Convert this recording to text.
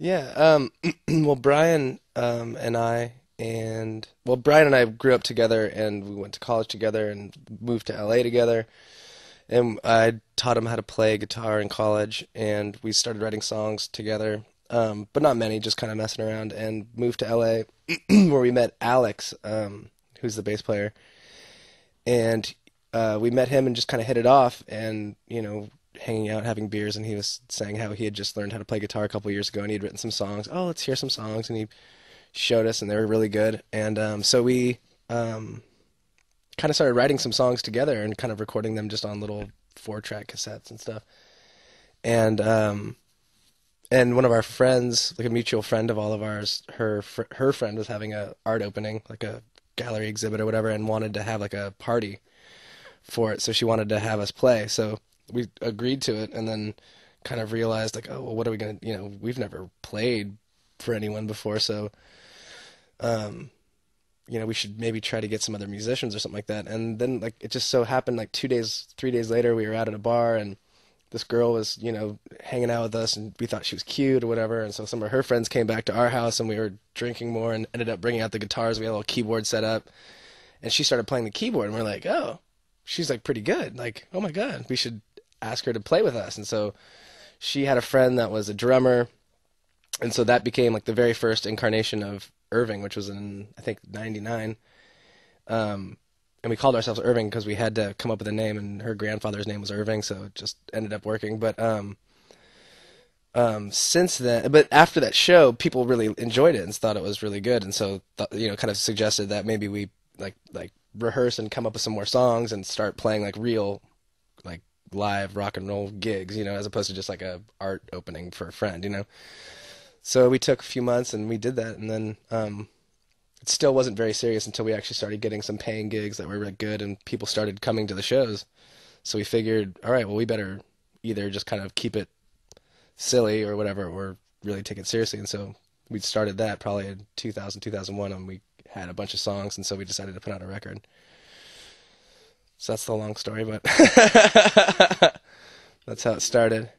Yeah. Well, Brian and I grew up together, and we went to college together, and moved to LA together. And I taught him how to play guitar in college, and we started writing songs together, but not many, just kind of messing around. And moved to LA, where we met Alex, who's the bass player, and we met him and just kind of hit it off, and hanging out, having beers, and he was saying how he had just learned how to play guitar a couple years ago, and he had written some songs. Oh, let's hear some songs, and he showed us, and they were really good. And so we kind of started writing some songs together and kind of recording them just on little 4-track cassettes and stuff. And and one of our friends, like a mutual friend of all of ours, her friend was having a art opening, like a gallery exhibit or whatever, and wanted to have like a party for it. So she wanted to have us play. So we agreed to it, and then kind of realized like, oh, well, what are we gonna, we've never played for anyone before, so um, we should maybe try to get some other musicians or something like that. And then like it just so happened like 2 days, 3 days later, we were out at a bar, and this girl was, hanging out with us, and we thought she was cute or whatever. And so some of her friends came back to our house, and we were drinking more, and ended up bringing out the guitars. We had a little keyboard set up, and she started playing the keyboard, and we're like, oh, she's like pretty good. Like, oh my God, we should ask her to play with us. And so she had a friend that was a drummer, and so that became like the very first incarnation of Irving, which was in I think '99. And we called ourselves Irving because we had to come up with a name, and her grandfather's name was Irving, so it just ended up working. But since then, but after that show, people really enjoyed it and thought it was really good, and so kind of suggested that maybe we like rehearse and come up with some more songs and start playing like real like live rock and roll gigs, as opposed to just like a art opening for a friend. So we took a few months and we did that, and then it still wasn't very serious until we actually started getting some paying gigs that were really good, and people started coming to the shows. So we figured, all right, well, we better either just kind of keep it silly or whatever, or really take it seriously. And so we started that probably in 2000, 2001, and we had a bunch of songs, and so we decided to put out a record. So that's the long story, but that's how it started.